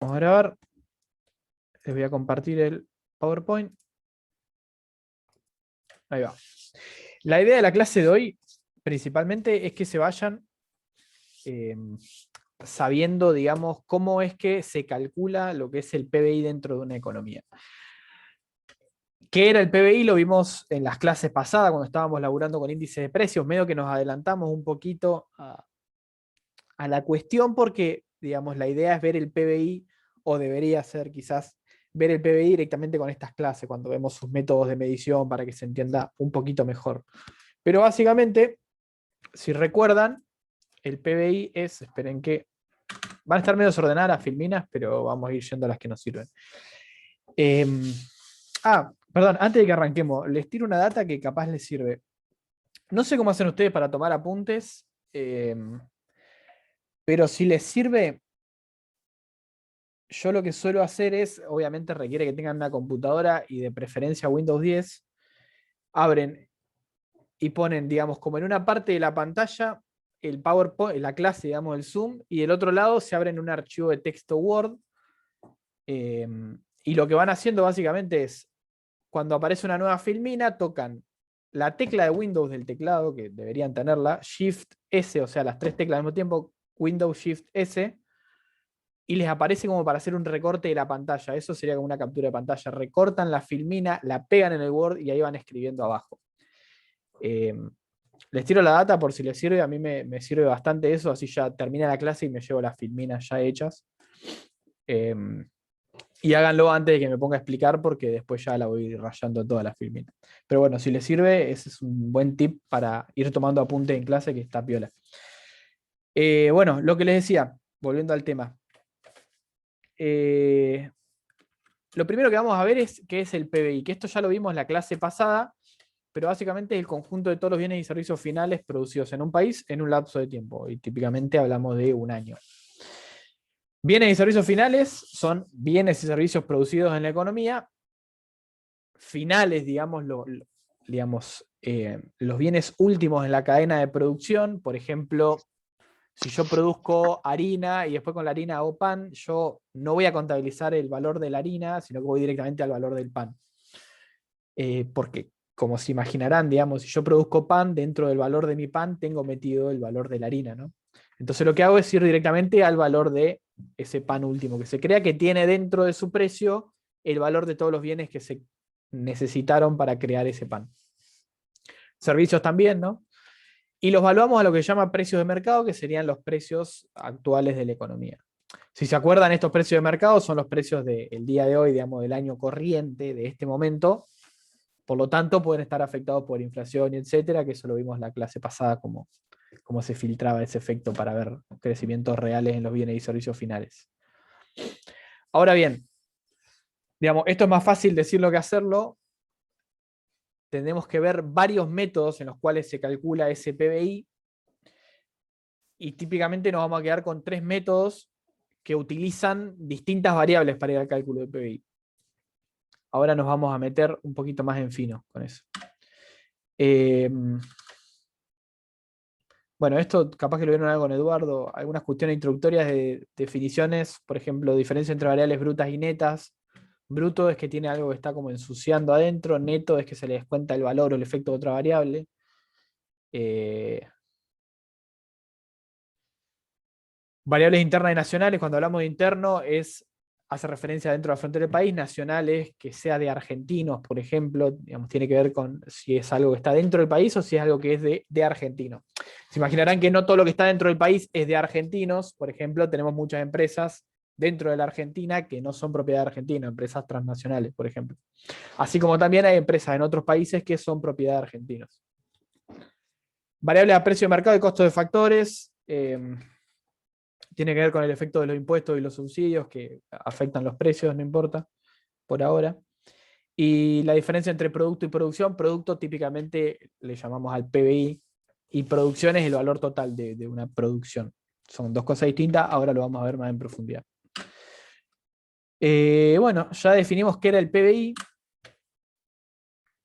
Vamos a grabar. Les voy a compartir el PowerPoint. Ahí va. La idea de la clase de hoy, principalmente, es que se vayan sabiendo, digamos, cómo es que se calcula lo que es el PBI dentro de una economía. ¿Qué era el PBI? Lo vimos en las clases pasadas, cuando estábamos laburando con índices de precios, medio que nos adelantamos un poquito a la cuestión porque, digamos, la idea es ver el PBI, o debería ser quizás ver el PBI directamente con estas clases, cuando vemos sus métodos de medición para que se entienda un poquito mejor. Pero básicamente, si recuerdan, el PBI es, esperen que van a estar medio desordenadas las filminas, pero vamos a ir yendo a las que nos sirven. Perdón, antes de que arranquemos, les tiro una data que capaz les sirve. No sé cómo hacen ustedes para tomar apuntes, pero si les sirve, yo lo que suelo hacer es, obviamente requiere que tengan una computadora y de preferencia Windows 10, abren y ponen, digamos, como en una parte de la pantalla, el PowerPoint, la clase, digamos, el Zoom, y del otro lado se abren un archivo de texto Word, y lo que van haciendo básicamente es, cuando aparece una nueva filmina, tocan la tecla de Windows del teclado, que deberían tenerla, Shift S, o sea, las tres teclas al mismo tiempo, Windows Shift S, y les aparece como para hacer un recorte de la pantalla. Eso sería como una captura de pantalla. Recortan la filmina, la pegan en el Word y ahí van escribiendo abajo. Les tiro la data por si les sirve. A mí me sirve bastante eso. Así ya termina la clase y me llevo las filminas ya hechas. Y háganlo antes de que me ponga a explicar porque después ya la voy rayando toda la filmina. Pero bueno, si les sirve, ese es un buen tip para ir tomando apunte en clase que está piola. Bueno, lo que les decía, volviendo al tema. Lo primero que vamos a ver es qué es el PBI, que esto ya lo vimos en la clase pasada, pero básicamente es el conjunto de todos los bienes y servicios finales producidos en un país en un lapso de tiempo, y típicamente hablamos de un año. Bienes y servicios finales son bienes y servicios producidos en la economía, finales, digamos, los bienes últimos en la cadena de producción. Por ejemplo, si yo produzco harina y después con la harina hago pan, yo no voy a contabilizar el valor de la harina, sino que voy directamente al valor del pan. Porque, como se imaginarán, digamos, si yo produzco pan, dentro del valor de mi pan tengo metido el valor de la harina, ¿no? Entonces lo que hago es ir directamente al valor de ese pan último que se crea, que tiene dentro de su precio el valor de todos los bienes que se necesitaron para crear ese pan. Servicios también, ¿no? Y los valuamos a lo que se llama precios de mercado, que serían los precios actuales de la economía. Si se acuerdan, estos precios de mercado son los precios del día de hoy, digamos, del año corriente, de este momento. Por lo tanto, pueden estar afectados por inflación y etcétera, que eso lo vimos en la clase pasada, cómo se filtraba ese efecto para ver crecimientos reales en los bienes y servicios finales. Ahora bien, digamos, esto es más fácil decirlo que hacerlo. Tenemos que ver varios métodos en los cuales se calcula ese PBI, y típicamente nos vamos a quedar con tres métodos que utilizan distintas variables para ir al cálculo de PBI. Ahora nos vamos a meter un poquito más en fino con eso. Bueno, esto capaz que lo vieron algo con Eduardo, algunas cuestiones introductorias de definiciones, por ejemplo, diferencia entre variables brutas y netas. Bruto es que tiene algo que está como ensuciando adentro, neto es que se le descuenta el valor o el efecto de otra variable. Variables internas y nacionales, cuando hablamos de interno, hace referencia dentro de la frontera del país. Nacionales, que sea de argentinos, por ejemplo, digamos, tiene que ver con si es algo que está dentro del país o si es algo que es de argentinos. Se imaginarán que no todo lo que está dentro del país es de argentinos. Por ejemplo, tenemos muchas empresas dentro de la Argentina que no son propiedad de argentinos, empresas transnacionales, por ejemplo. Así como también hay empresas en otros países que son propiedad de argentinos. Variables a precio de mercado y costo de factores. Tiene que ver con el efecto de los impuestos y los subsidios que afectan los precios, no importa, por ahora. Y la diferencia entre producto y producción. Producto típicamente le llamamos al PBI, y producción es el valor total de una producción. Son dos cosas distintas, ahora lo vamos a ver más en profundidad. Bueno, ya definimos qué era el PBI,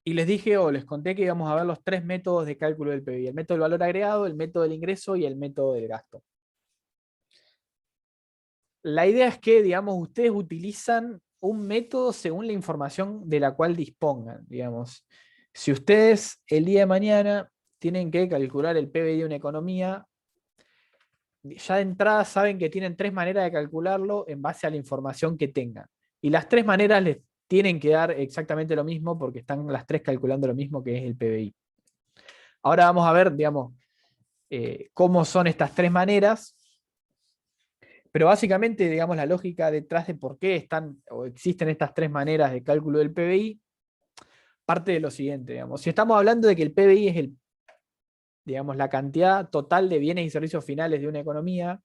y les dije o les conté que íbamos a ver los tres métodos de cálculo del PBI: el método del valor agregado, el método del ingreso y el método del gasto. La idea es que, digamos, ustedes utilizan un método según la información de la cual dispongan, digamos. Si ustedes el día de mañana tienen que calcular el PBI de una economía, ya de entrada saben que tienen 3 maneras de calcularlo en base a la información que tengan. Y las 3 maneras les tienen que dar exactamente lo mismo porque están las 3 calculando lo mismo que es el PBI. Ahora vamos a ver, digamos, cómo son estas 3 maneras. Pero básicamente, digamos, la lógica detrás de por qué están o existen estas 3 maneras de cálculo del PBI parte de lo siguiente, digamos. Si estamos hablando de que el PBI es digamos, la cantidad total de bienes y servicios finales de una economía,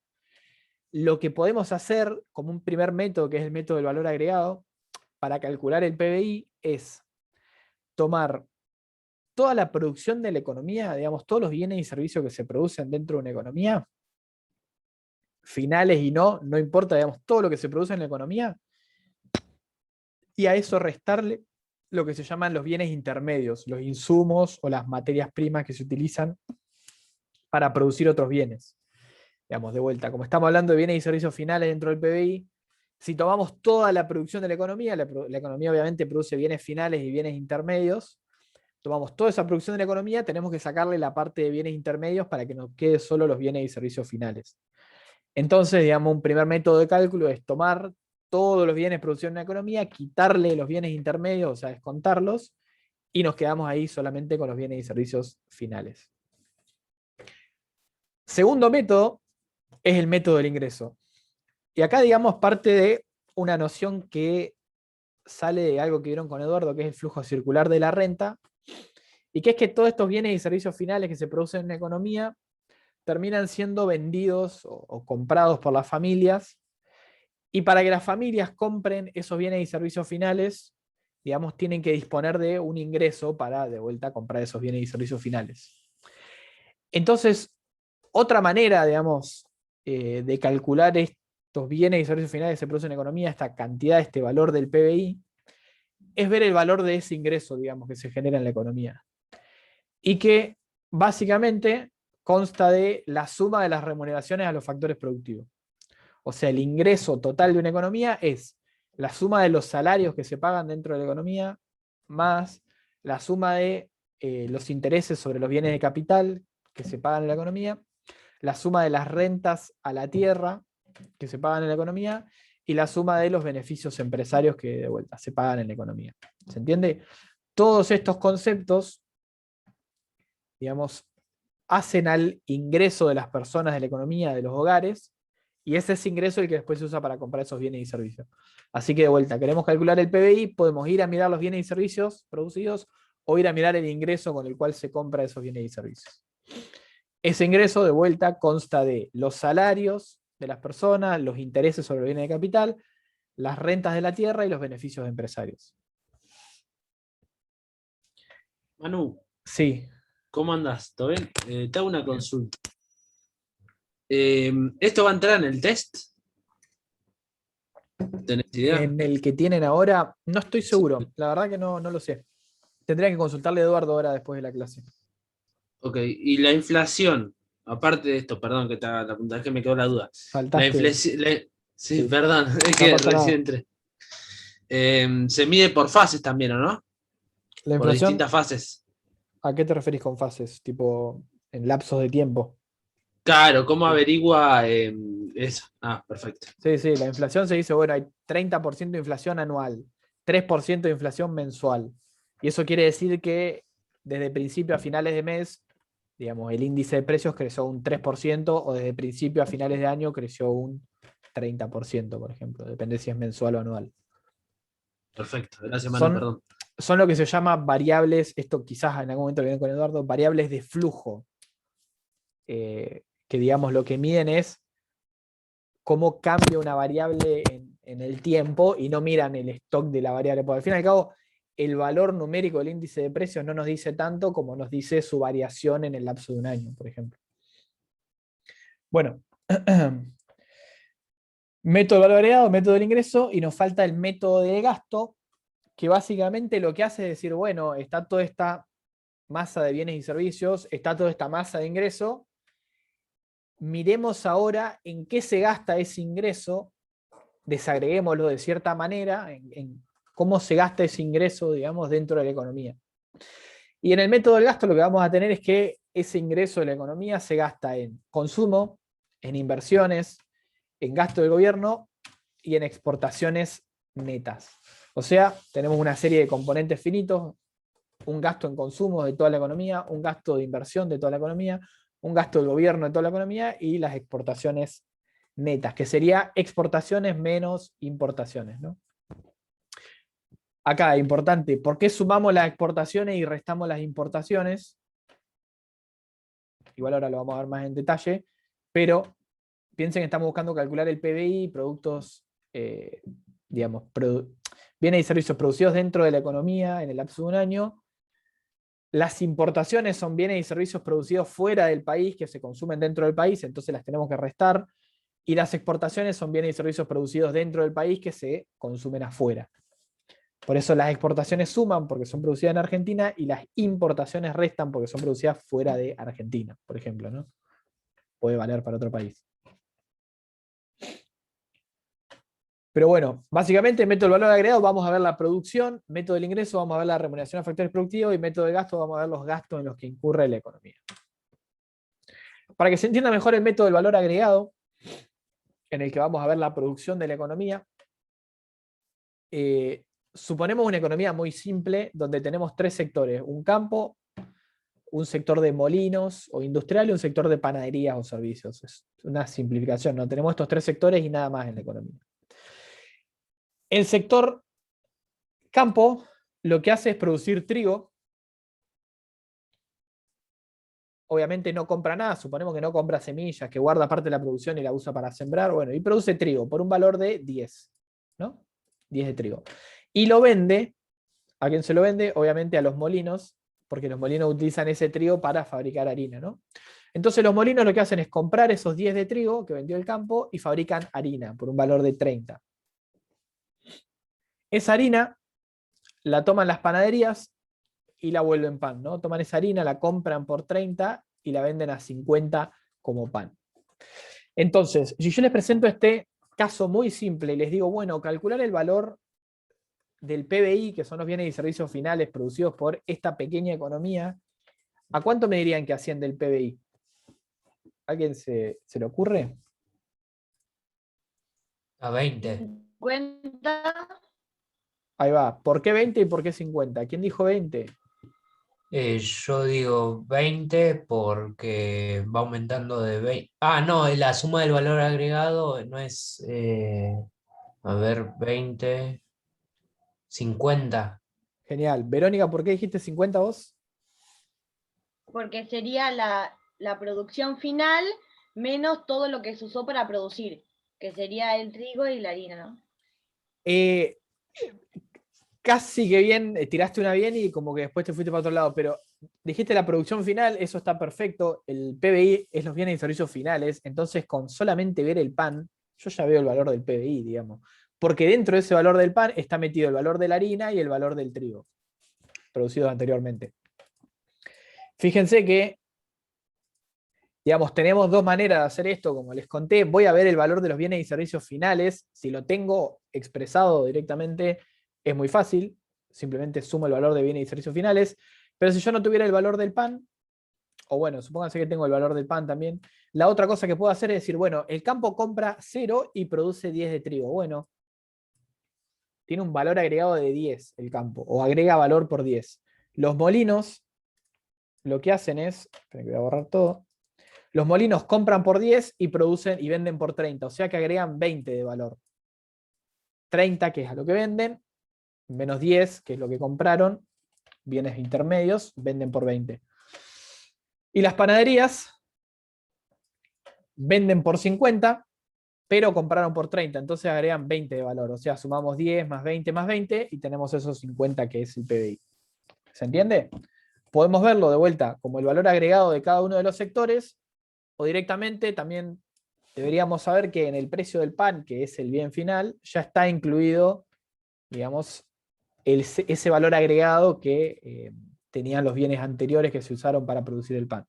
lo que podemos hacer como un primer método, que es el método del valor agregado, para calcular el PBI es tomar toda la producción de la economía, digamos, todos los bienes y servicios que se producen dentro de una economía, finales y no importa, digamos, todo lo que se produce en la economía, y a eso restarle lo que se llaman los bienes intermedios, los insumos o las materias primas que se utilizan para producir otros bienes. Digamos, de vuelta, como estamos hablando de bienes y servicios finales dentro del PBI, si tomamos toda la producción de la economía obviamente produce bienes finales y bienes intermedios, tomamos toda esa producción de la economía, tenemos que sacarle la parte de bienes intermedios para que nos quede solo los bienes y servicios finales. Entonces, digamos, un primer método de cálculo es tomar todos los bienes producidos en una economía, quitarle los bienes intermedios, o sea, descontarlos, y nos quedamos ahí solamente con los bienes y servicios finales. Segundo método es el método del ingreso. Y acá, digamos, parte de una noción que sale de algo que vieron con Eduardo, que es el flujo circular de la renta, y que es que todos estos bienes y servicios finales que se producen en una economía terminan siendo vendidos o comprados por las familias. Y para que las familias compren esos bienes y servicios finales, digamos, tienen que disponer de un ingreso para de vuelta comprar esos bienes y servicios finales. Entonces, otra manera, digamos, de calcular estos bienes y servicios finales que se producen en economía, esta cantidad, este valor del PBI, es ver el valor de ese ingreso, digamos, que se genera en la economía. Y que básicamente consta de la suma de las remuneraciones a los factores productivos. O sea, el ingreso total de una economía es la suma de los salarios que se pagan dentro de la economía más la suma de los intereses sobre los bienes de capital que se pagan en la economía, la suma de las rentas a la tierra que se pagan en la economía y la suma de los beneficios empresarios que de vuelta se pagan en la economía. ¿Se entiende? Todos estos conceptos, digamos, hacen al ingreso de las personas de la economía, de los hogares, y ese es ingreso el que después se usa para comprar esos bienes y servicios. Así que de vuelta, queremos calcular el PBI, podemos ir a mirar los bienes y servicios producidos o ir a mirar el ingreso con el cual se compra esos bienes y servicios. Ese ingreso de vuelta consta de los salarios de las personas, los intereses sobre los bienes de capital, las rentas de la tierra y los beneficios de empresarios. Manu, Sí. ¿cómo andás? ¿Todo bien? Te hago una consulta. ¿Esto va a entrar en el test? ¿Tenés idea? En el que tienen ahora, no estoy Sí. seguro. La verdad que no lo sé. Tendría que consultarle a Eduardo ahora después de la clase. Ok, y la inflación, aparte de esto, perdón que te haga la pregunta, es que me quedó la duda. La Saltaste. inflación, sí, Sí, perdón, es no que pasa recién nada. entré. Se mide por fases también, ¿o no? La Por inflación, distintas fases. ¿a qué te referís con fases? Tipo, en lapsos de tiempo. Claro, ¿cómo Sí, averigua eso? Ah, perfecto. sí, la inflación se dice, bueno, hay 30% de inflación anual, 3% de inflación mensual. Y eso quiere decir que desde principio a finales de mes, digamos, el índice de precios creció un 3% o desde principio a finales de año creció un 30%, por ejemplo. Depende si es mensual o anual. Perfecto, gracias Manu, Son, perdón. son lo que se llama variables, esto quizás en algún momento lo vieron con Eduardo, variables de flujo, que digamos lo que miden es cómo cambia una variable en el tiempo y no miran el stock de la variable. Porque al fin y al cabo, el valor numérico del índice de precios no nos dice tanto como nos dice su variación en el lapso de un año, por ejemplo. Bueno, método de valor agregado, método del ingreso, y nos falta el método de gasto, que básicamente lo que hace es decir, bueno, está toda esta masa de bienes y servicios, está toda esta masa de ingreso, miremos ahora en qué se gasta ese ingreso desagreguémoslo de cierta manera en cómo se gasta ese ingreso, digamos, dentro de la economía. Y en el método del gasto lo que vamos a tener es que ese ingreso de la economía se gasta en consumo, en inversiones, en gasto del gobierno y en exportaciones netas. O sea, tenemos una serie de componentes finitos, un gasto en consumo de toda la economía, un gasto de inversión de toda la economía, un gasto del gobierno de toda la economía y las exportaciones netas, que sería exportaciones menos importaciones, ¿no? Acá, importante, ¿por qué sumamos las exportaciones y restamos las importaciones? Igual ahora lo vamos a ver más en detalle, pero piensen que estamos buscando calcular el PBI, productos, digamos, bienes y servicios producidos dentro de la economía en el lapso de un año. Las importaciones son bienes y servicios producidos fuera del país que se consumen dentro del país, entonces las tenemos que restar. Y las exportaciones son bienes y servicios producidos dentro del país que se consumen afuera. Por eso las exportaciones suman porque son producidas en Argentina y las importaciones restan porque son producidas fuera de Argentina, por ejemplo, ¿no? Puede valer para otro país. Pero bueno, básicamente método del valor agregado vamos a ver la producción, método del ingreso vamos a ver la remuneración a factores productivos y método de gasto vamos a ver los gastos en los que incurre la economía. Para que se entienda mejor el método del valor agregado, en el que vamos a ver la producción de la economía, suponemos una economía muy simple donde tenemos tres sectores, un campo, un sector de molinos o industrial y un sector de panaderías o servicios. Es una simplificación, ¿no? Tenemos estos tres sectores y nada más en la economía. El sector campo lo que hace es producir trigo. Obviamente no compra nada, suponemos que no compra semillas, que guarda parte de la producción y la usa para sembrar, bueno, y produce trigo por un valor de 10, ¿no? 10 de trigo. Y lo vende, ¿a quién se lo vende? Obviamente a los molinos, porque los molinos utilizan ese trigo para fabricar harina, ¿no? Entonces los molinos lo que hacen es comprar esos 10 de trigo que vendió el campo y fabrican harina por un valor de 30. Esa harina la toman las panaderías y la vuelven pan, ¿no? Toman esa harina, la compran por 30 y la venden a 50 como pan. Entonces, si yo les presento este caso muy simple y les digo, bueno, calcular el valor del PBI, que son los bienes y servicios finales producidos por esta pequeña economía, ¿a cuánto me dirían que asciende el PBI? ¿A alguien se le ocurre? A 20. 50. Ahí va. ¿Por qué 20 y por qué 50? ¿Quién dijo 20? Yo digo 20 porque va aumentando de 20. Ah, no, la suma del valor agregado no es, a ver, 20, 50. Genial. Verónica, ¿por qué dijiste 50 vos? Porque sería la producción final menos todo lo que se usó para producir, que sería el trigo y la harina, ¿no? Casi que bien, tiraste una bien y como que después te fuiste para otro lado, pero dijiste la producción final, eso está perfecto, el PBI es los bienes y servicios finales, entonces con solamente ver el pan, yo ya veo el valor del PBI, digamos, porque dentro de ese valor del pan está metido el valor de la harina y el valor del trigo, producidos anteriormente. Fíjense que, digamos, tenemos dos maneras de hacer esto, como les conté, voy a ver el valor de los bienes y servicios finales, si lo tengo expresado directamente, es muy fácil, simplemente sumo el valor de bienes y servicios finales, pero si yo no tuviera el valor del pan, o bueno, supónganse que tengo el valor del pan también, la otra cosa que puedo hacer es decir, bueno, el campo compra 0 y produce 10 de trigo. Bueno, tiene un valor agregado de 10 el campo, o agrega valor por 10. Los molinos lo que hacen es, esperen que voy a borrar todo, los molinos compran por 10 y producen y venden por 30, o sea que agregan 20 de valor. 30, que es a lo que venden, menos 10, que es lo que compraron, bienes intermedios, venden por 20. Y las panaderías venden por 50, pero compraron por 30, entonces agregan 20 de valor. O sea, sumamos 10 más 20 más 20 y tenemos esos 50 que es el PBI. ¿Se entiende? Podemos verlo de vuelta como el valor agregado de cada uno de los sectores, o directamente también deberíamos saber que en el precio del pan, que es el bien final, ya está incluido, digamos, ese valor agregado que tenían los bienes anteriores que se usaron para producir el pan.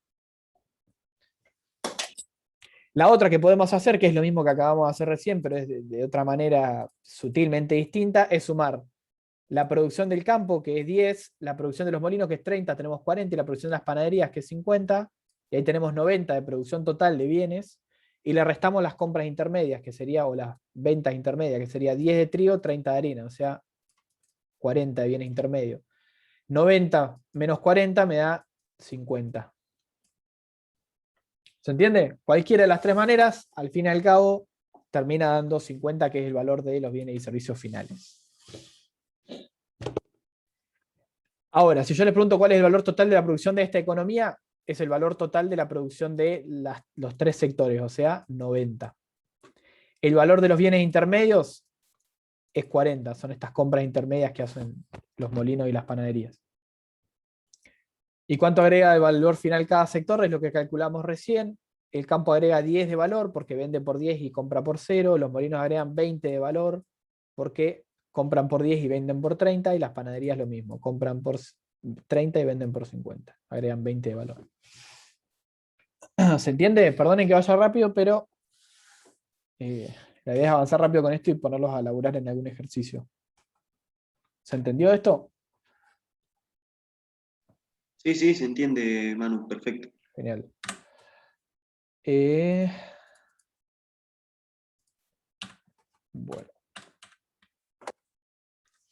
La otra que podemos hacer, que es lo mismo que acabamos de hacer recién, pero es de otra manera sutilmente distinta, es sumar la producción del campo, que es 10, la producción de los molinos, que es 30, tenemos 40, y la producción de las panaderías, que es 50, y ahí tenemos 90 de producción total de bienes, y le restamos las compras intermedias, que sería, o las ventas intermedias, que sería 10 de trigo, 30 de harina, o sea, 40 de bienes intermedios. 90 menos 40 me da 50. ¿Se entiende? Cualquiera de las tres maneras, al fin y al cabo, termina dando 50, que es el valor de los bienes y servicios finales. Ahora, si yo les pregunto cuál es el valor total de la producción de esta economía, es el valor total de la producción de los tres sectores, o sea, 90. El valor de los bienes intermedios es 40, son estas compras intermedias que hacen los molinos y las panaderías. ¿Y cuánto agrega de valor final cada sector? Es lo que calculamos recién. El campo agrega 10 de valor porque vende por 10 y compra por 0. Los molinos agregan 20 de valor porque compran por 10 y venden por 30. Y las panaderías lo mismo, compran por 30 y venden por 50. Agregan 20 de valor. ¿Se entiende? Perdonen que vaya rápido, pero la idea es avanzar rápido con esto y ponerlos a laburar en algún ejercicio. ¿Se entendió esto? Sí, sí, se entiende, Manu, perfecto. Genial. Bueno.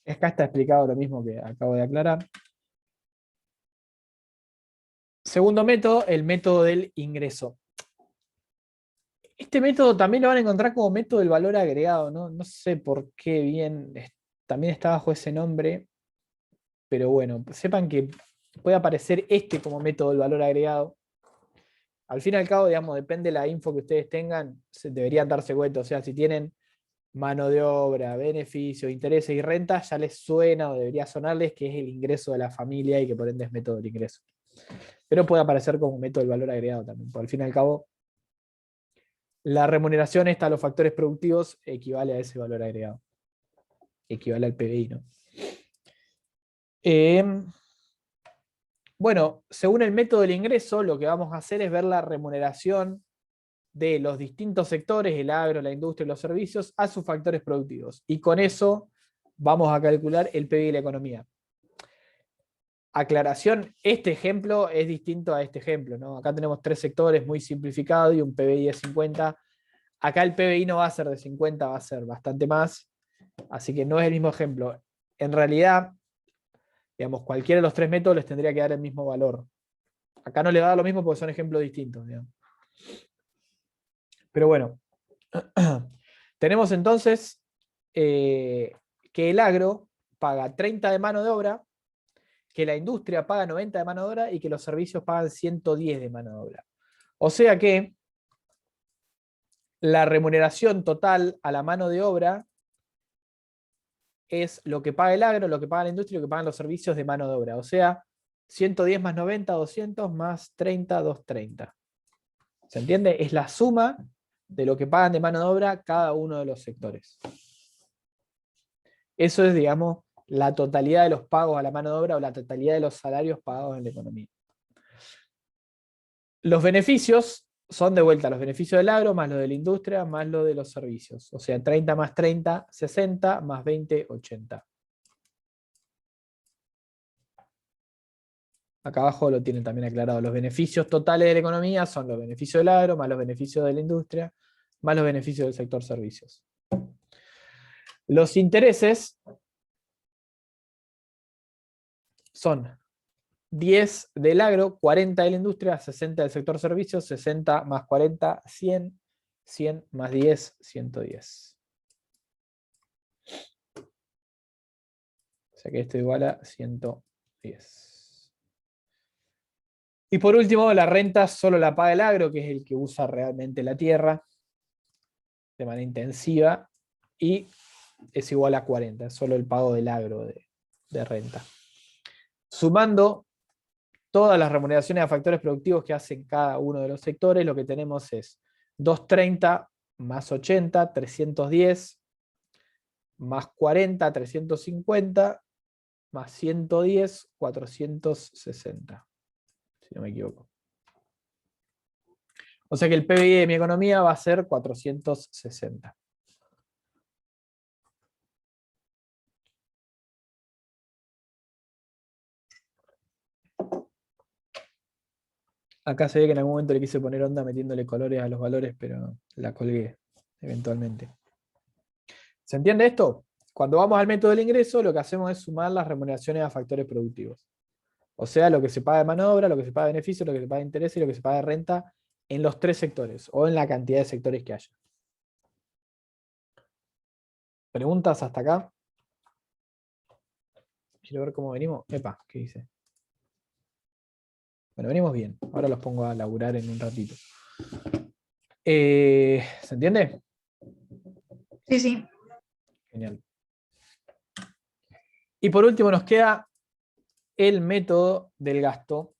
Acá está explicado lo mismo que acabo de aclarar. Segundo método, el método del ingreso. Este método también lo van a encontrar como método del valor agregado, ¿no? No sé por qué bien también está bajo ese nombre, pero bueno, sepan que puede aparecer este como método del valor agregado. Al fin y al cabo, digamos, depende de la info que ustedes tengan, deberían darse cuenta. O sea, si tienen mano de obra, beneficios, intereses y rentas, ya les suena o debería sonarles que es el ingreso de la familia y que por ende es método del ingreso. Pero puede aparecer como método del valor agregado también, porque al fin y al cabo la remuneración esta a los factores productivos equivale a ese valor agregado. Equivale al PBI, ¿no? Bueno, según el método del ingreso, lo que vamos a hacer es ver la remuneración de los distintos sectores, el agro, la industria y los servicios, a sus factores productivos. Y con eso vamos a calcular el PBI de la economía. Aclaración, este ejemplo es distinto a este ejemplo, ¿no? Acá tenemos tres sectores muy simplificado y un PBI de 50. Acá el PBI no va a ser de 50, va a ser bastante más. Así que no es el mismo ejemplo. En realidad, digamos, cualquiera de los tres métodos les tendría que dar el mismo valor. Acá no le va a dar lo mismo porque son ejemplos distintos, digamos. Pero bueno, tenemos entonces que el agro paga 30 de mano de obra, que la industria paga 90 de mano de obra y que los servicios pagan 110 de mano de obra. O sea que la remuneración total a la mano de obra es lo que paga el agro, lo que paga la industria y lo que pagan los servicios de mano de obra. O sea, 110 más 90, 200 más 30, 230. ¿Se entiende? Es la suma de lo que pagan de mano de obra cada uno de los sectores. Eso es, digamos, la totalidad de los pagos a la mano de obra o la totalidad de los salarios pagados en la economía. Los beneficios son de vuelta los beneficios del agro, más los de la industria, más los de los servicios. O sea, 30 más 30, 60, más 20, 80. Acá abajo lo tienen también aclarado. Los beneficios totales de la economía son los beneficios del agro, más los beneficios de la industria, más los beneficios del sector servicios. Los intereses son 10 del agro, 40 de la industria, 60 del sector servicios, 60 más 40, 100, 100 más 10, 110. O sea que esto igual a 110. Y por último, la renta solo la paga el agro, que es el que usa realmente la tierra de manera intensiva, y es igual a 40, es solo el pago del agro de renta. Sumando todas las remuneraciones a factores productivos que hacen cada uno de los sectores, lo que tenemos es 230 más 80, 310, más 40, 350, más 110, 460. Si no me equivoco. O sea que el PBI de mi economía va a ser 460. Acá se ve que en algún momento le quise poner onda metiéndole colores a los valores, pero la colgué eventualmente. ¿Se entiende esto? Cuando vamos al método del ingreso, lo que hacemos es sumar las remuneraciones a factores productivos. O sea, lo que se paga de mano de obra, lo que se paga de beneficio, lo que se paga de interés y lo que se paga de renta en los 3 sectores o en la cantidad de sectores que haya. ¿Preguntas hasta acá? Quiero ver cómo venimos. Epa, ¿qué dice? Bueno, venimos bien. Ahora los pongo a laburar en un ratito. ¿Se entiende? Sí, sí. Genial. Y por último nos queda el método del gasto,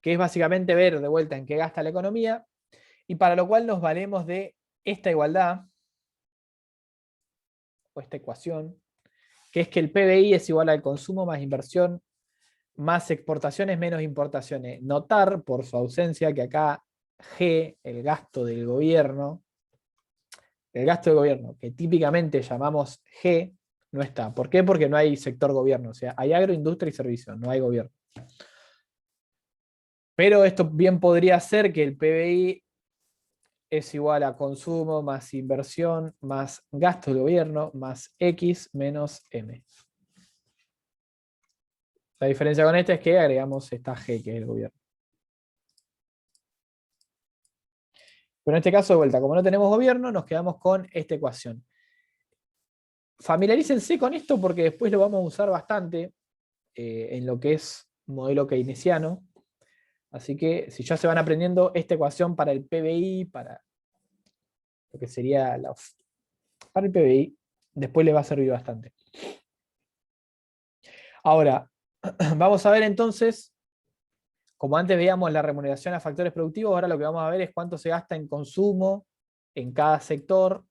que es básicamente ver de vuelta en qué gasta la economía, y para lo cual nos valemos de esta igualdad, o esta ecuación, que es que el PBI es igual al consumo más inversión, más exportaciones menos importaciones. Notar, por su ausencia, que acá G, el gasto del gobierno, que típicamente llamamos G, no está. ¿Por qué? Porque no hay sector gobierno. O sea, hay agroindustria y servicios, no hay gobierno. Pero esto bien podría ser que el PBI es igual a consumo más inversión más gasto del gobierno más X menos M. La diferencia con este es que agregamos esta G, que es el gobierno. Pero en este caso, de vuelta, como no tenemos gobierno, nos quedamos con esta ecuación. Familiarícense con esto porque después lo vamos a usar bastante en lo que es modelo keynesiano. Así que si ya se van aprendiendo esta ecuación para el PBI, para lo que sería para el PBI, después les va a servir bastante. Ahora, vamos a ver entonces, como antes veíamos la remuneración a factores productivos, ahora lo que vamos a ver es cuánto se gasta en consumo en cada sector,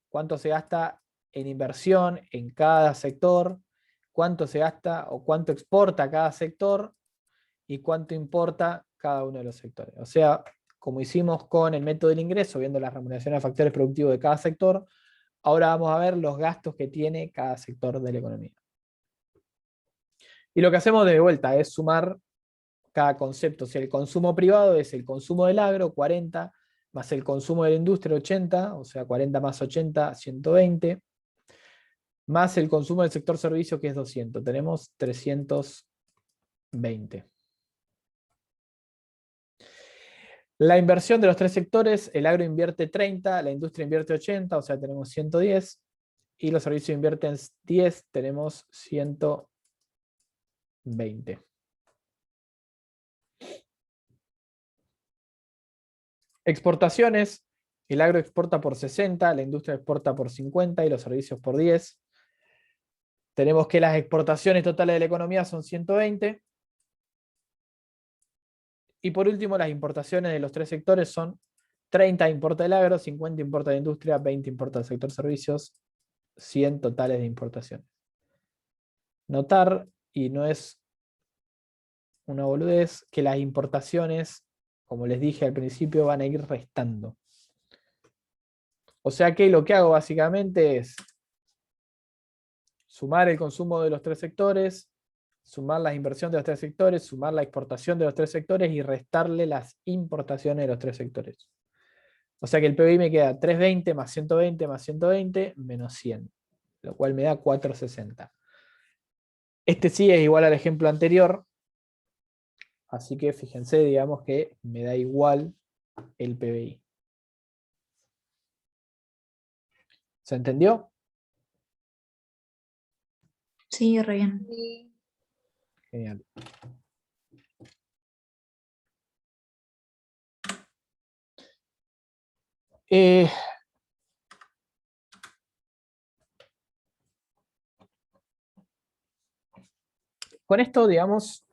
cuánto se gasta en inversión en cada sector, cuánto se gasta o cuánto exporta cada sector y cuánto importa cada uno de los sectores. O sea, como hicimos con el método del ingreso, viendo la remuneración a factores productivos de cada sector, ahora vamos a ver los gastos que tiene cada sector de la economía. Y lo que hacemos de vuelta es sumar cada concepto. O sea, el consumo privado es el consumo del agro, 40, más el consumo de la industria, 80, o sea, 40 más 80, 120, más el consumo del sector servicio, que es 200. Tenemos 320. La inversión de los 3 sectores, el agro invierte 30, la industria invierte 80, o sea, tenemos 110, y los servicios invierten 10, tenemos 120. Exportaciones, el agro exporta por 60, la industria exporta por 50 y los servicios por 10. Tenemos que las exportaciones totales de la economía son 120. Y por último, las importaciones de los 3 sectores son 30 importa el agro, 50 importa la industria, 20 importa el sector servicios, 100 totales de importaciones. Notar, y no es una boludez, que las importaciones, como les dije al principio, van a ir restando. O sea que lo que hago básicamente es sumar el consumo de los 3 sectores, sumar la inversión de los 3 sectores, sumar la exportación de los 3 sectores y restarle las importaciones de los 3 sectores. O sea que el PBI me queda 320 más 120 más 120 menos 100, lo cual me da 460. Este sí es igual al ejemplo anterior, así que fíjense, digamos que me da igual el PBI. ¿Se entendió? Sí, re bien. Genial. Con esto, digamos,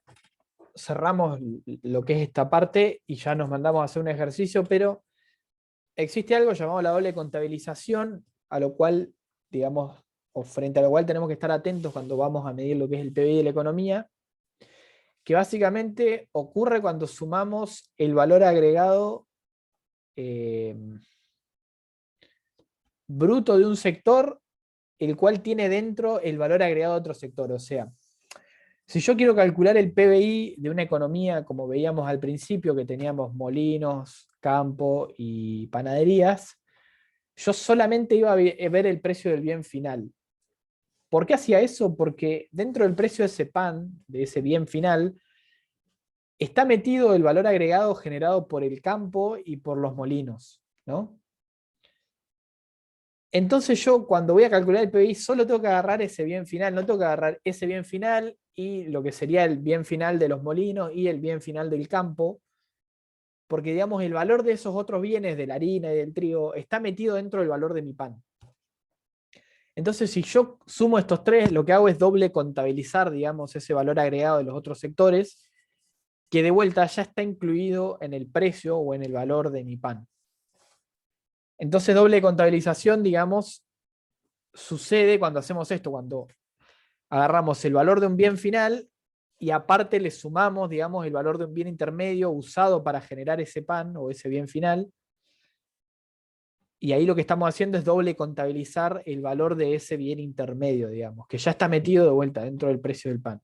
cerramos lo que es esta parte y ya nos mandamos a hacer un ejercicio, pero existe algo llamado la doble contabilización, a lo cual, digamos, o frente a lo cual tenemos que estar atentos cuando vamos a medir lo que es el PBI de la economía, que básicamente ocurre cuando sumamos el valor agregado bruto de un sector, el cual tiene dentro el valor agregado de otro sector. O sea, si yo quiero calcular el PBI de una economía, como veíamos al principio, que teníamos molinos, campo y panaderías, yo solamente iba a ver el precio del bien final. ¿Por qué hacía eso? Porque dentro del precio de ese pan, de ese bien final, está metido el valor agregado generado por el campo y por los molinos, ¿no? Entonces yo cuando voy a calcular el PBI solo tengo que agarrar ese bien final, no tengo que agarrar ese bien final y lo que sería el bien final de los molinos y el bien final del campo, porque digamos el valor de esos otros bienes, de la harina y del trigo, está metido dentro del valor de mi pan. Entonces si yo sumo estos tres, lo que hago es doble contabilizar, digamos, ese valor agregado de los otros sectores, que de vuelta ya está incluido en el precio o en el valor de mi pan. Entonces doble contabilización, digamos, sucede cuando hacemos esto, cuando agarramos el valor de un bien final y aparte le sumamos, digamos, el valor de un bien intermedio usado para generar ese pan o ese bien final. Y ahí lo que estamos haciendo es doble contabilizar el valor de ese bien intermedio, digamos, que ya está metido de vuelta dentro del precio del pan.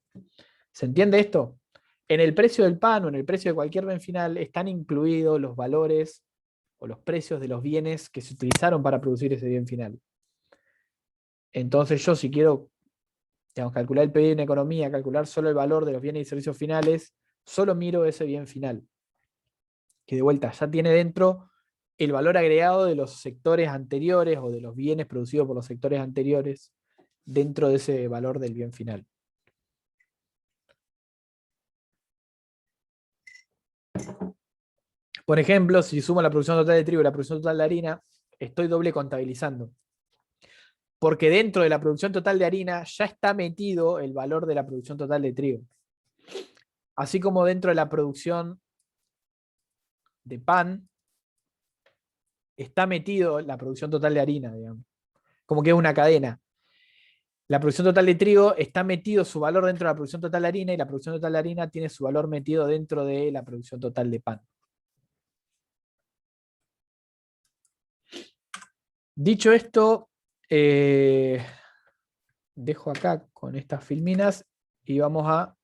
¿Se entiende esto? En el precio del pan o en el precio de cualquier bien final están incluidos los valores o los precios de los bienes que se utilizaron para producir ese bien final. Entonces yo si quiero, digamos, calcular el PIB en economía, calcular solo el valor de los bienes y servicios finales, solo miro ese bien final, que de vuelta ya tiene dentro el valor agregado de los sectores anteriores o de los bienes producidos por los sectores anteriores dentro de ese valor del bien final. Por ejemplo, si sumo la producción total de trigo y la producción total de harina, estoy doble contabilizando. Porque dentro de la producción total de harina ya está metido el valor de la producción total de trigo. Así como dentro de la producción de pan está metido la producción total de harina, digamos. Como que es una cadena. La producción total de trigo está metido su valor dentro de la producción total de harina y la producción total de harina tiene su valor metido dentro de la producción total de pan. Dicho esto, dejo acá con estas filminas y vamos a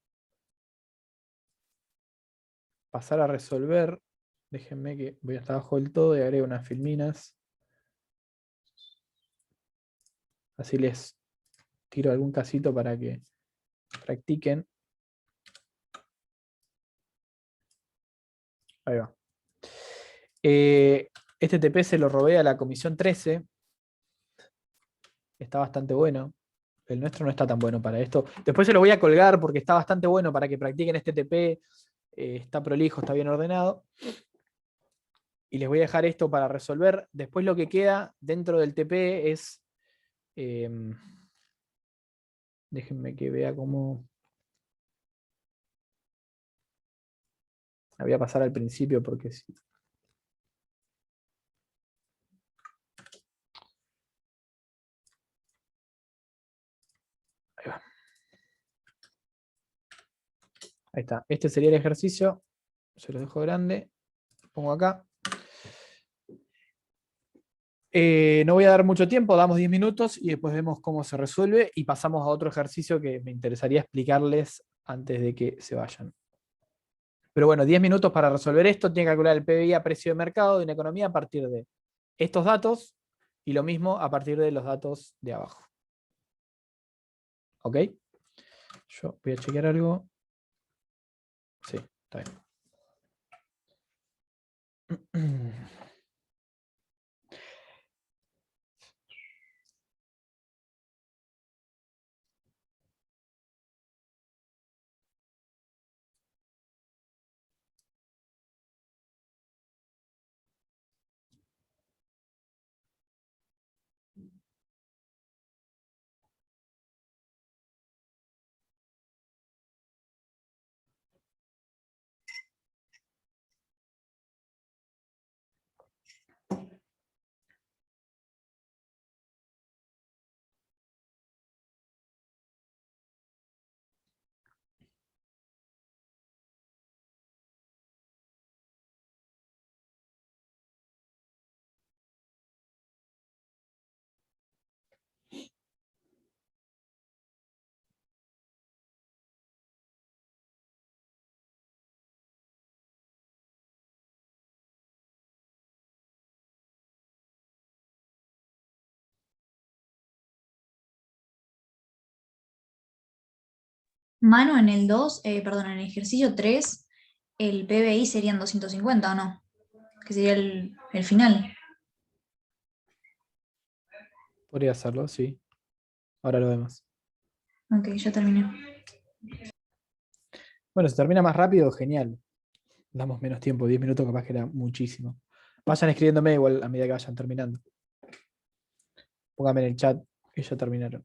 pasar a resolver. Déjenme que voy hasta abajo del todo y agrego unas filminas. Así les tiro algún casito para que practiquen. Ahí va. Este TP se lo robé a la comisión 13. Está bastante bueno. El nuestro no está tan bueno para esto. Después se lo voy a colgar porque está bastante bueno para que practiquen este TP. Está prolijo, está bien ordenado. Y les voy a dejar esto para resolver. Después lo que queda dentro del TP es... déjenme que vea cómo... La voy a pasar al principio porque sí. Ahí va. Ahí está. Este sería el ejercicio. Se lo dejo grande. Lo pongo acá. No voy a dar mucho tiempo, damos 10 minutos y después vemos cómo se resuelve y pasamos a otro ejercicio que me interesaría explicarles antes de que se vayan. Pero bueno, 10 minutos para resolver esto. Tiene que calcular el PBI a precio de mercado de una economía a partir de estos datos y lo mismo a partir de los datos de abajo. ¿Ok? Yo voy a chequear algo. Sí, está bien. Manu, en el 2, perdón, en el ejercicio 3, el PBI serían 250, ¿o no? Que sería el final. Podría hacerlo, sí. Ahora lo vemos. Ok, ya terminé. Bueno, si termina más rápido, genial. Damos menos tiempo, 10 minutos capaz que era muchísimo. Vayan escribiéndome igual a medida que vayan terminando. Pónganme en el chat que ya terminaron.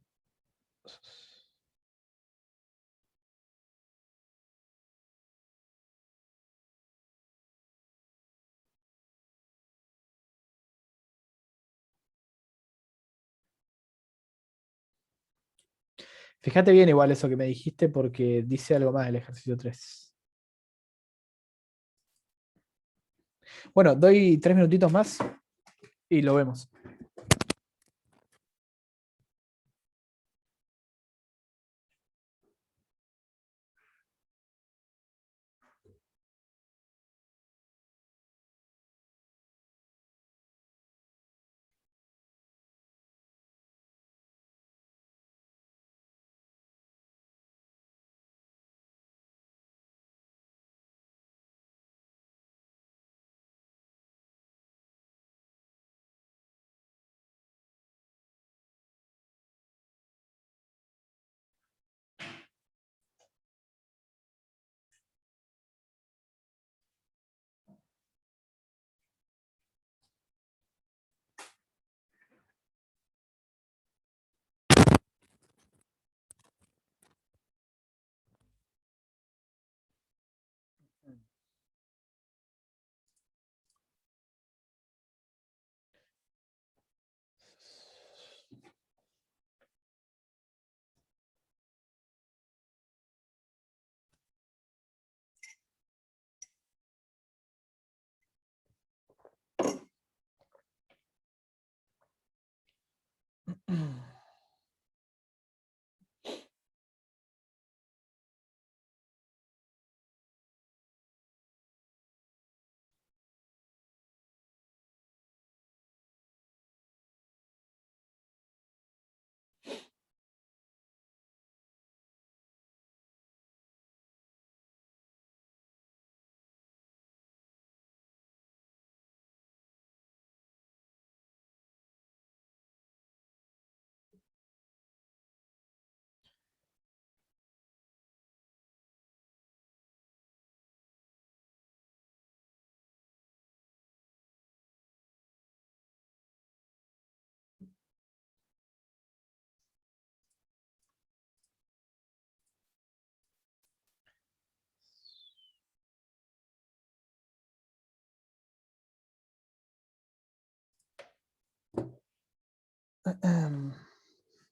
Fíjate bien igual eso que me dijiste porque dice algo más del ejercicio 3. Bueno, doy 3 minutitos más y lo vemos.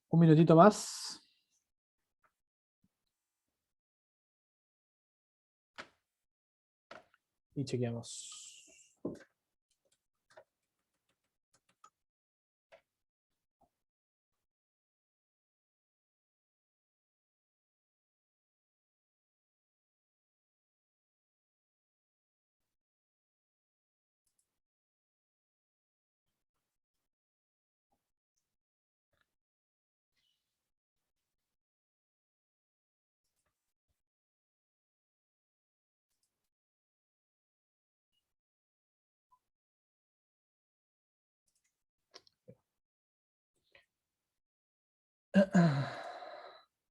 Un minutito más. Y chequeamos.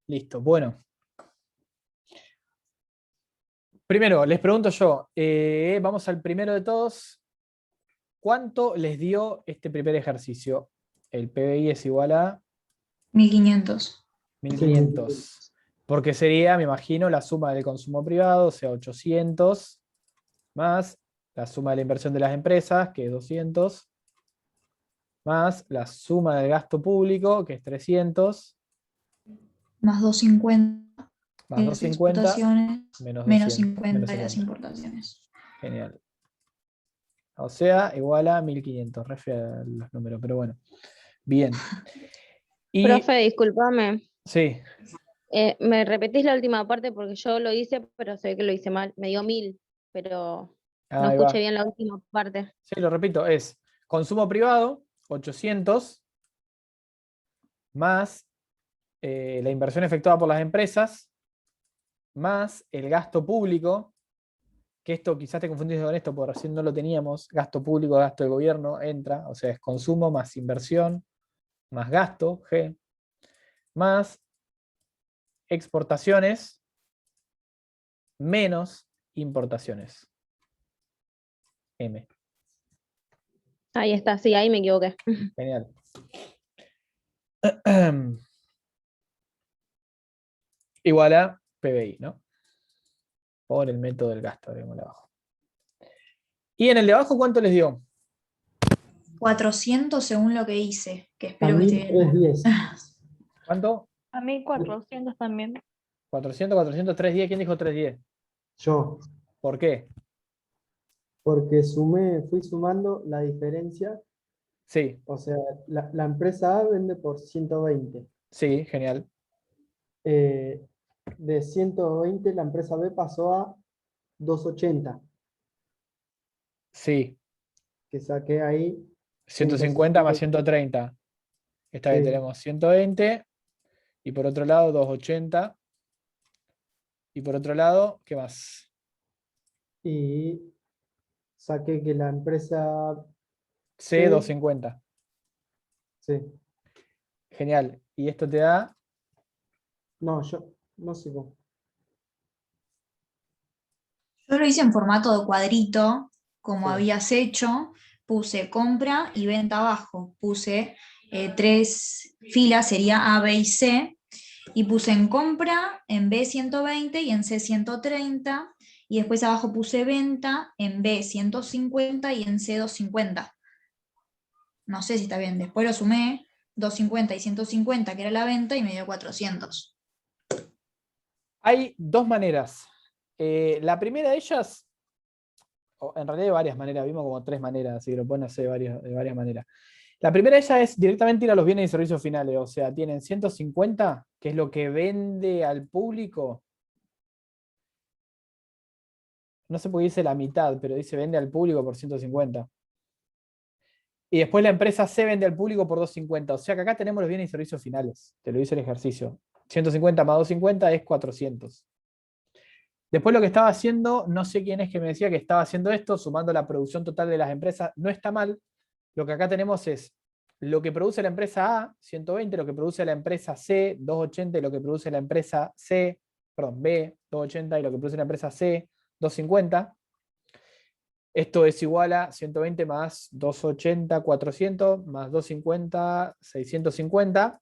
Listo, bueno. Primero, les pregunto yo, vamos al primero de todos. ¿Cuánto les dio este primer ejercicio? El PBI es igual a 1500. 1500. Porque sería, me imagino, la suma del consumo privado, o sea, 800, más la suma de la inversión de las empresas, que es 200, más la suma del gasto público, que es 300, Más 250 más de las 250, exportaciones, menos menos 200, 50 de las 50. importaciones. Genial. O sea, igual a 1500. Re fea los números, pero bueno. Bien. Y Profe, discúlpame. sí, ¿Me repetís la última parte? Porque yo lo hice, pero sé que lo hice mal. Me dio 1000, pero no ahí escuché va. bien la última parte. Sí, lo repito, es consumo privado, 800, más la inversión efectuada por las empresas, más el gasto público, que esto quizás te confundiste con esto, porque recién no lo teníamos, gasto público, gasto del gobierno, entra, o sea, es consumo más inversión, más gasto, G, más exportaciones, menos importaciones, M. Ahí está, sí, ahí me equivoqué. Genial. Igual a PBI, ¿no? Por el método del gasto, agreguémosle abajo. Y en el de abajo, ¿cuánto les dio? 400 según lo que hice, que A espero que mí esté bien. 310. ¿Cuánto? A mí 400 también. 400, 400, 310. ¿Quién dijo 310? Yo, ¿Por qué? porque fui sumando la diferencia. Sí, O sea, la empresa A vende por 120. sí, genial. De 120 la empresa B pasó a 280, Sí, que saqué ahí 150 más 130. Esta vez Sí. tenemos 120. Y por otro lado, 280. Y por otro lado, ¿qué más? Y saqué que la empresa C, C, 250. sí. Genial. Y esto te da, No, yo no sé cómo. Yo lo hice en formato de cuadrito, como Sí. habías hecho. Puse compra y venta abajo. Puse 3 filas, sería A, B y C. Y puse en compra en B 120 y en C 130. Y después abajo puse venta en B 150 y en C 250. No sé si está bien. Después lo sumé, 250 y 150, que era la venta, y me dio 400. hay dos maneras. La primera de ellas, en realidad hay varias maneras, vimos como 3 maneras, así que lo pueden hacer de varias maneras. La primera de ellas es directamente ir a los bienes y servicios finales, o sea, tienen 150, que es lo que vende al público. No sé por qué dice la mitad, pero dice vende al público por 150. Y después la empresa C vende al público por 250. O sea que acá tenemos los bienes y servicios finales. Te lo dice el ejercicio. 150 más 250 es 400. Después lo que estaba haciendo, no sé quién es que me decía que estaba haciendo esto, sumando la producción total de las empresas. No está mal. Lo que acá tenemos es lo que produce la empresa A, 120, lo que produce la empresa C, 280, y lo que produce la empresa B, 280, y lo que produce la empresa C, 250. Esto es igual a 120 más 280, 400, más 250, 650.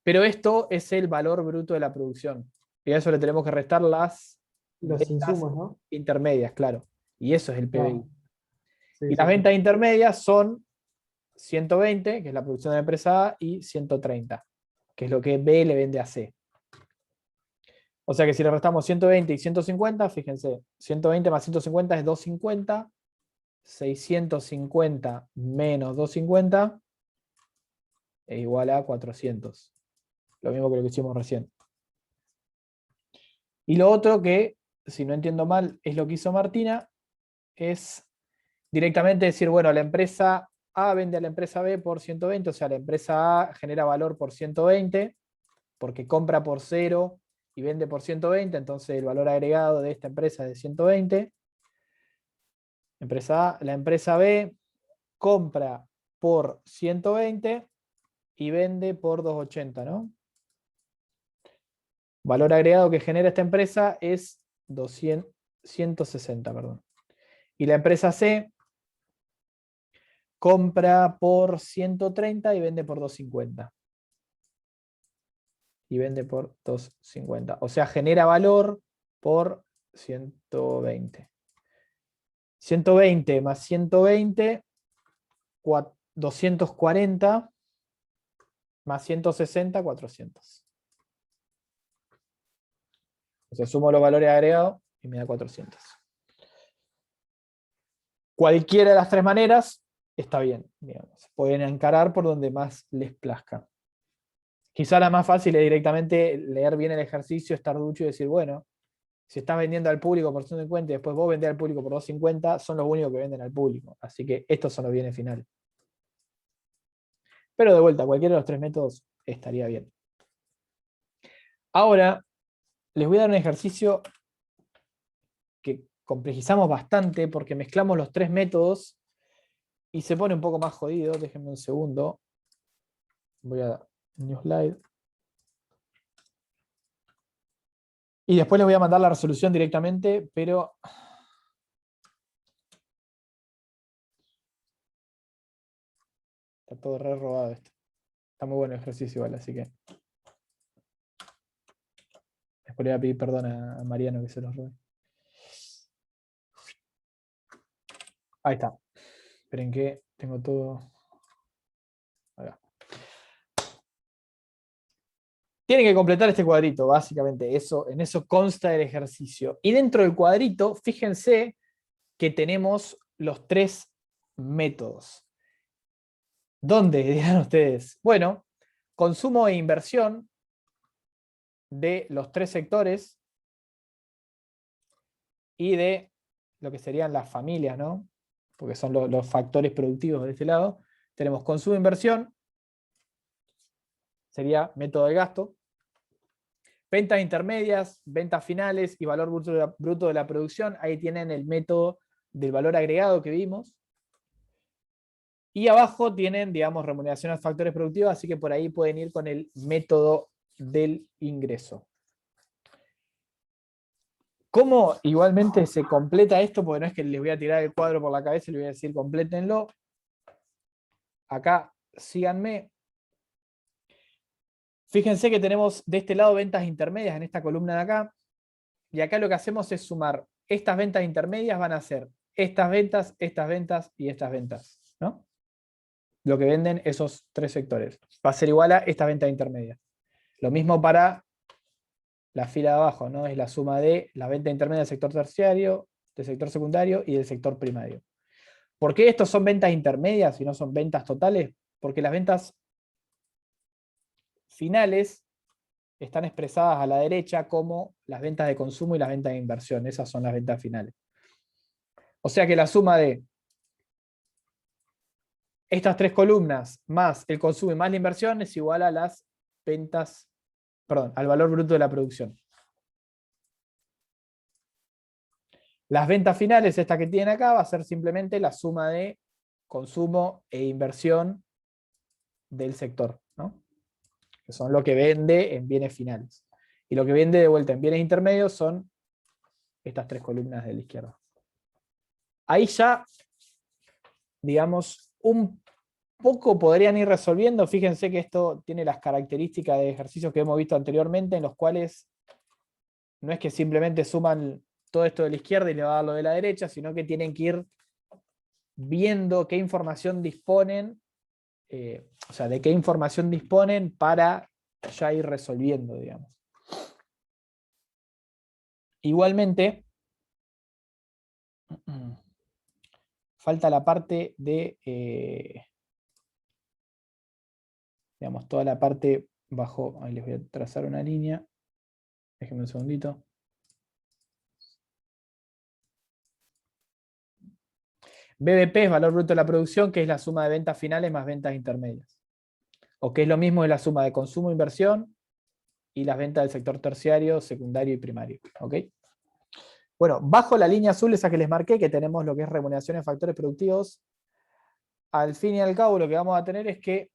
Pero esto es el valor bruto de la producción. Y a eso le tenemos que restar las Los ventas insumos, ¿no? intermedias, claro. Y eso es el PBI. Ah, sí, Y sí, las sí. ventas intermedias son 120, que es la producción de la empresa A, y 130, que es lo que B le vende a C. O sea que si le restamos 120 y 150, fíjense, 120 más 150 es 250, 650 menos 250 es igual a 400. Lo mismo que lo que hicimos recién. Y lo otro que, si no entiendo mal, es lo que hizo Martina, es directamente decir, bueno, la empresa A vende a la empresa B por 120, o sea, la empresa A genera valor por 120, porque compra por 0 y vende por 120, entonces el valor agregado de esta empresa es de 120. Empresa A, la empresa B compra por 120 y vende por 280, ¿no? Valor agregado que genera esta empresa es 160, perdón. Y la empresa C compra por 130 y vende por 250. Y vende por 250. O sea, genera valor por 120. 120 más 120, 240 más 160, 400. O sea, sumo los valores agregados y me da 400. Cualquiera de las 3 maneras está bien, digamos. Pueden encarar por donde más les plazca. Quizá la más fácil es directamente leer bien el ejercicio, estar ducho y decir, bueno, si estás vendiendo al público por 150 y después vos vendés al público por 250, son los únicos que venden al público. Así que estos son los bienes finales. Pero de vuelta, cualquiera de los 3 métodos estaría bien. Ahora, les voy a dar un ejercicio que complejizamos bastante porque mezclamos los tres métodos y se pone un poco más jodido. Déjenme un segundo. Voy a New Slide. Y después les voy a mandar la resolución directamente, pero está todo re robado esto. Está muy bueno el ejercicio igual, así que después le voy a pedir perdón a Mariano que se los robe. Ahí está. Esperen que tengo todo. Acá. Tienen que completar este cuadrito, básicamente. En eso consta el ejercicio. Y dentro del cuadrito, fíjense que tenemos los tres métodos. ¿Dónde? Dirán ustedes. Bueno, consumo e inversión de los tres sectores y de lo que serían las familias, ¿no? Porque son los factores productivos de este lado. Tenemos consumo e inversión, sería método de gasto. Ventas intermedias, ventas finales y valor bruto de la producción. Ahí tienen el método del valor agregado que vimos. Y abajo tienen, digamos, remuneración a factores productivos, así que por ahí pueden ir con el método del ingreso. ¿Cómo igualmente se completa esto? Porque no es que les voy a tirar el cuadro por la cabeza y les voy a decir complétenlo. Acá, síganme. Fíjense que tenemos de este lado ventas intermedias en esta columna de acá. Y acá lo que hacemos es sumar. Estas ventas intermedias van a ser estas ventas y estas ventas, ¿no? Lo que venden esos tres sectores. Va a ser igual a estas ventas intermedias. Lo mismo para la fila de abajo, ¿no? Es la suma de la venta intermedia del sector terciario, del sector secundario y del sector primario. ¿Por qué estos son ventas intermedias y no son ventas totales? Porque las ventas finales están expresadas a la derecha como las ventas de consumo y las ventas de inversión. Esas son las ventas finales. O sea que la suma de estas tres columnas más el consumo y más la inversión es igual a las ventas, perdón, al valor bruto de la producción. Las ventas finales, esta que tienen acá, va a ser simplemente la suma de consumo e inversión del sector, ¿no? Que son lo que vende en bienes finales. Y lo que vende de vuelta en bienes intermedios son estas tres columnas de la izquierda. Ahí ya, digamos, un poco podrían ir resolviendo. Fíjense que esto tiene las características de ejercicios que hemos visto anteriormente, en los cuales no es que simplemente suman todo esto de la izquierda y le va a dar lo de la derecha, sino que tienen que ir viendo qué información disponen, o sea, de qué información disponen para ya ir resolviendo, digamos. Igualmente, falta la parte de, digamos, toda la parte bajo, ahí les voy a trazar una línea, déjenme un segundito. BBP es valor bruto de la producción, que es la suma de ventas finales más ventas intermedias. O que es lo mismo, es la suma de consumo e inversión y las ventas del sector terciario, secundario y primario. ¿Ok? Bueno, bajo la línea azul esa que les marqué, que tenemos lo que es remuneración de factores productivos, al fin y al cabo lo que vamos a tener es que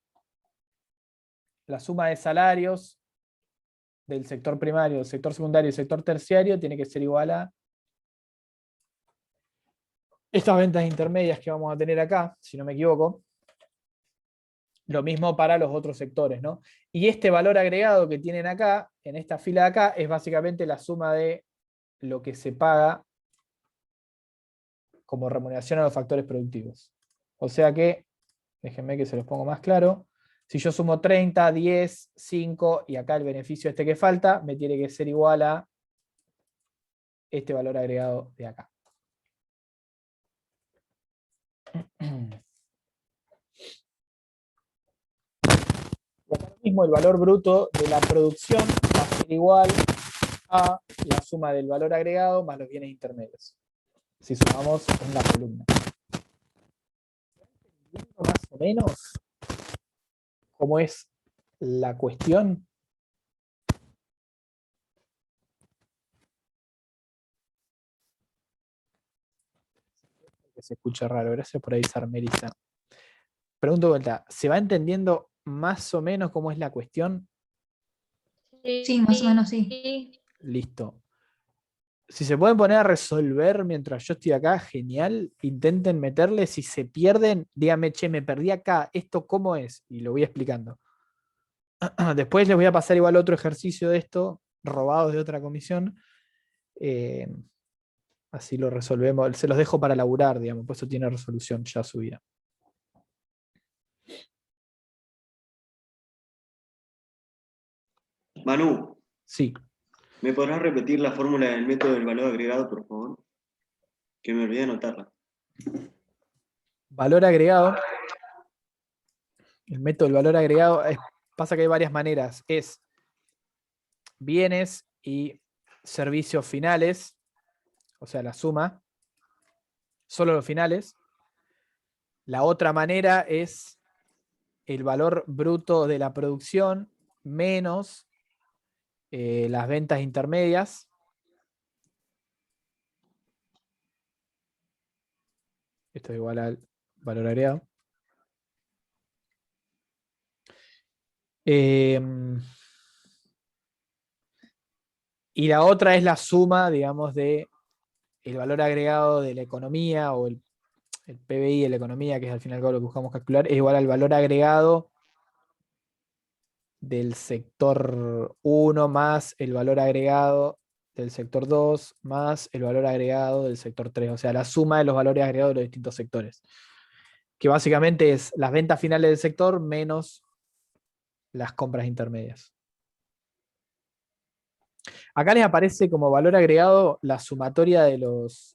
la suma de salarios del sector primario, del sector secundario y del sector terciario tiene que ser igual a estas ventas intermedias que vamos a tener acá, si no me equivoco. Lo mismo para los otros sectores, ¿no? Y este valor agregado que tienen acá, en esta fila de acá, es básicamente la suma de lo que se paga como remuneración a los factores productivos. O sea que, déjenme que se los pongo más claro, si yo sumo 30, 10, 5 y acá el beneficio este que falta, me tiene que ser igual a este valor agregado de acá. Acá mismo el valor bruto de la producción va a ser igual a la suma del valor agregado más los bienes intermedios. Si sumamos en la columna. Más o menos cómo es la cuestión. que se escucha raro. Gracias por avisar, Melissa. Pregunto de vuelta, ¿se va entendiendo más o menos cómo es la cuestión? Sí, más o menos sí. Listo. Si se pueden poner a resolver mientras yo estoy acá, genial. Intenten meterle. Si se pierden, díganme, che, me perdí acá. ¿Esto cómo es? Y lo voy explicando. Después les voy a pasar igual otro ejercicio de esto, robado de otra comisión. Así lo resolvemos. Se los dejo para laburar, digamos. Pues eso tiene resolución ya subida. Manu, Sí. ¿me podrás repetir la fórmula del método del valor agregado, por favor? Que me olvidé de anotarla. Valor agregado. El método del valor agregado pasa que hay varias maneras. Es bienes y servicios finales, o sea, la suma, solo los finales. La otra manera es el valor bruto de la producción menos las ventas intermedias. Esto es igual al valor agregado. Y la otra es la suma, digamos, de el valor agregado de la economía o el PBI de la economía, que es al final lo que buscamos calcular, es igual al valor agregado del sector 1 más el valor agregado del sector 2 más el valor agregado del sector 3. O sea, la suma de los valores agregados de los distintos sectores. Que básicamente es las ventas finales del sector menos las compras intermedias. Acá les aparece como valor agregado la sumatoria de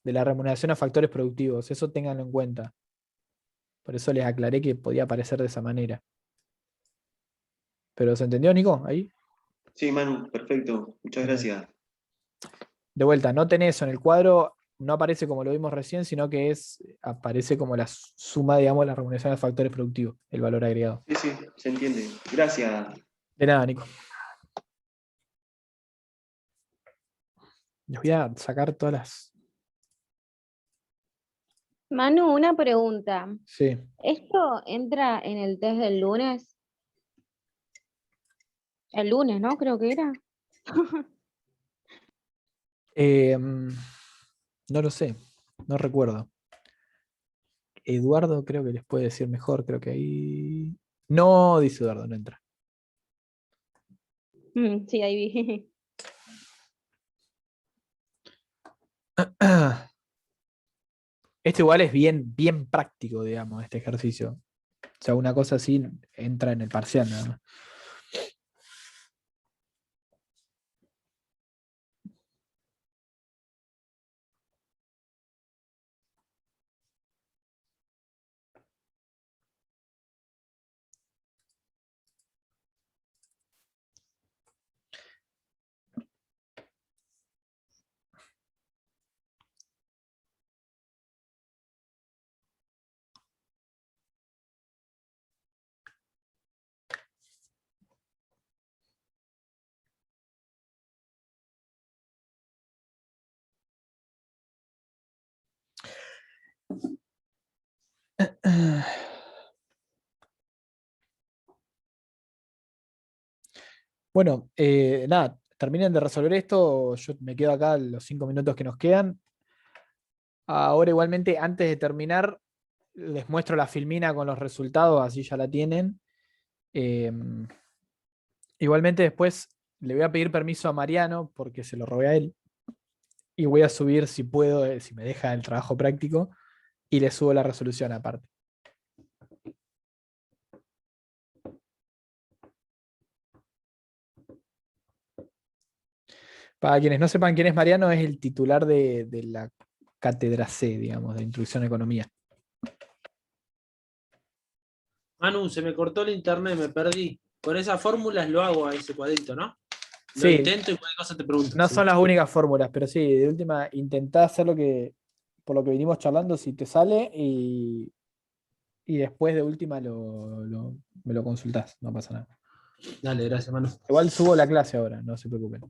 la remuneración a factores productivos. Eso ténganlo en cuenta. Por eso les aclaré que podía aparecer de esa manera. ¿Pero se entendió, Nico? Ahí. Sí, Manu, perfecto. Muchas gracias. De vuelta, noten eso. En el cuadro no aparece como lo vimos recién, sino que aparece como la suma, digamos, la remuneración a factores productivos, el valor agregado. Sí, sí, se entiende. Gracias. De nada, Nico. Les voy a sacar todas las... Manu, una pregunta. Sí. ¿Esto entra en el test del lunes? El lunes, ¿no? Creo que era. No lo sé, no recuerdo. Eduardo creo que les puede decir mejor, creo que ahí... No, dice Eduardo, no entra. Sí, ahí vi. Este igual es bien, bien práctico, digamos, este ejercicio. O sea, una cosa así entra en el parcial nada más. Bueno, nada, terminen de resolver esto. Yo me quedo acá los 5 minutos que nos quedan. Ahora igualmente, antes de terminar, les muestro la filmina con los resultados, así ya la tienen. Igualmente después le voy a pedir permiso a Mariano, porque se lo robé a él. Y voy a subir, si puedo, si me deja el trabajo práctico, y le subo la resolución aparte. Para quienes no sepan quién es Mariano, es el titular de la cátedra C, digamos, de Introducción a Economía. Manu, se me cortó el internet, me perdí. Con esas fórmulas lo hago a ese cuadrito, ¿no? Lo Sí, intento y cualquier cosa te pregunto. no Sí. son las únicas fórmulas, pero sí, de última, intentá hacer por lo que vinimos charlando, si te sale, y después de última me lo consultás, no pasa nada. Dale, gracias, Manu. Igual subo la clase ahora, no se preocupen.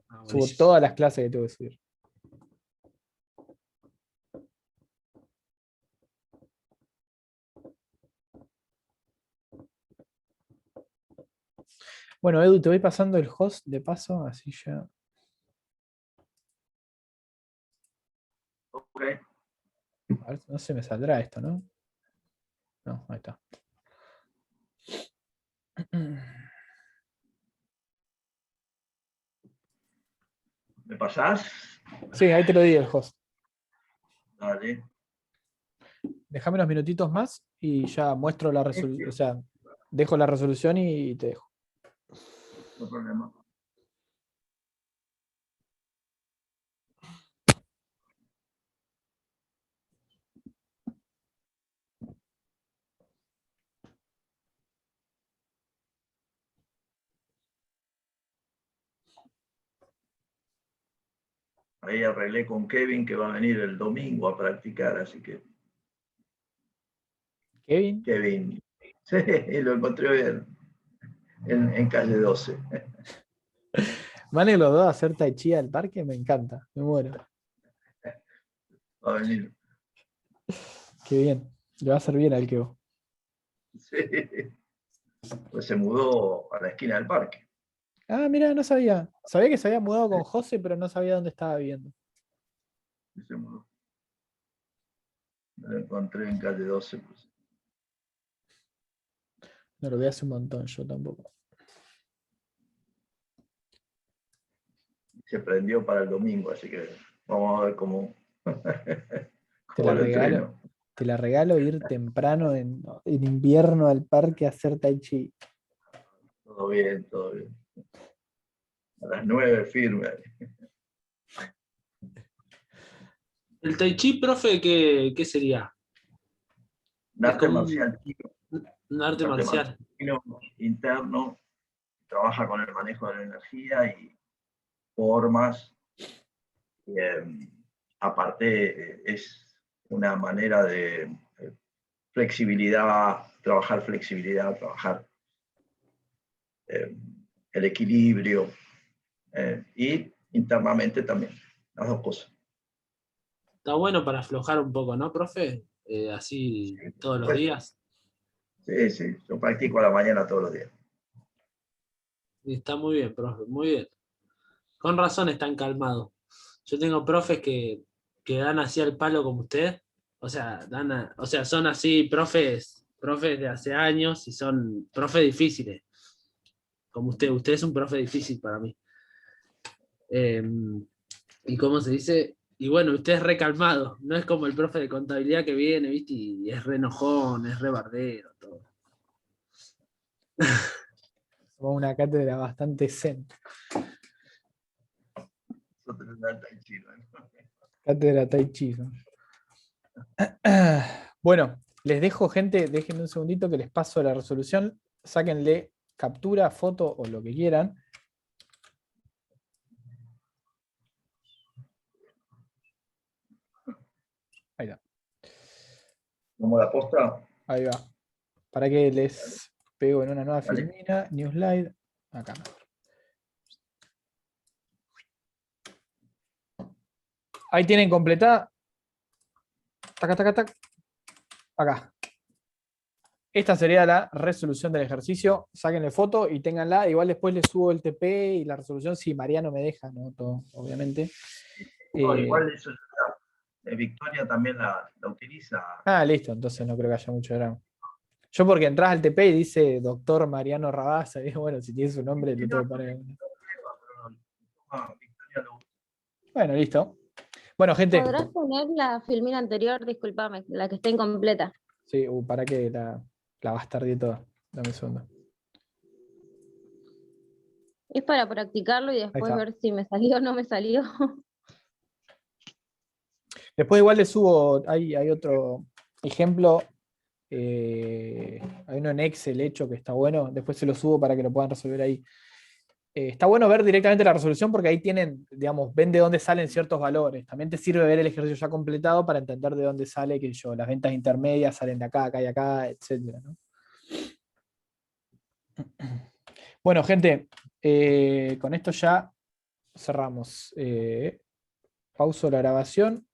Ah, Subo buenísimo. todas las clases que tengo que subir. Bueno, Edu, te voy pasando el host de paso, así ya. Ok. A ver, no se me saldrá esto, ¿no? No, ahí está. ¿Me pasás? Sí, ahí te lo di el host. Dale. Déjame unos minutitos más y ya muestro la resolución, o sea, dejo la resolución y te dejo. No problema. Ahí arreglé con Kevin que va a venir el domingo a practicar, así que Kevin, Kevin, sí, lo encontré hoy en calle 12. ¿van a ir los dos a hacer tai chi al parque? Me encanta, me muero. Va a venir. Qué bien, le va a hacer bien al Kevo. Sí. Pues se mudó a la esquina del parque. Ah, mira, no sabía. Sabía que se había mudado con José, pero no sabía dónde estaba viviendo. Se mudó. Me lo encontré en calle 12. Pues. No lo vi hace un montón, yo tampoco. Se prendió para el domingo, así que vamos a ver cómo, Te cómo la lo regalo. entreno. Te la regalo ir temprano en invierno al parque a hacer tai chi. Todo bien, todo bien. A las 9 firme. El Tai Chi, profe, ¿qué sería? Un Es arte como marcial un arte marcial. interno, trabaja con el manejo de la energía y formas. Aparte, es una manera de flexibilidad, trabajar el equilibrio y internamente también, las dos cosas. Está bueno para aflojar un poco, ¿no, profe? Así todos los días. Sí, sí, yo practico a la mañana todos los días. Y está muy bien, profe, muy bien. Con razón están calmados. Yo tengo profes que dan así al palo como usted. O sea, son así profes de hace años y son profes difíciles. Como usted. Usted es un profe difícil para mí. ¿Y cómo se dice? Y bueno, usted es recalmado. No es como el profe de contabilidad que viene, ¿viste? Y es re enojón, es re bardero, todo. Somos una cátedra bastante zen. Cátedra tai chi. ¿No? Bueno, les dejo, gente, déjenme un segundito que les paso la resolución. Sáquenle captura, foto o lo que quieran. Ahí está. ¿Cómo la posta? Ahí va. Para que les pego en una nueva filmina, new slide. Acá. Ahí tienen completada. Taca, taca, taca. Acá. Esta sería la resolución del ejercicio. Sáquenle foto y ténganla. Igual después les subo el TP y la resolución si Mariano me deja, ¿no? Todo, obviamente. No, igual eso Victoria también la utiliza. Ah, listo. Entonces no creo que haya mucho drama. Yo porque entras al TP y dice doctor Mariano Rabasa, y digo, bueno, si tiene su nombre, lo tengo que poner. Bueno, listo. Bueno, gente. ¿Podrás poner la filmina anterior? Discúlpame, la que está incompleta. Sí, para que la bastardié toda. Dame un segundo. Es para practicarlo y después está. ver si me salió o no me salió. Después igual le subo, hay otro ejemplo. Hay uno en Excel hecho que está bueno. Después se lo subo para que lo puedan resolver ahí. Está bueno ver directamente la resolución porque ahí tienen, digamos, ven de dónde salen ciertos valores. También te sirve ver el ejercicio ya completado para entender de dónde sale, que yo, las ventas intermedias salen de acá, acá y acá, etc. ¿no? Bueno, gente, con esto ya cerramos. Pauso la grabación.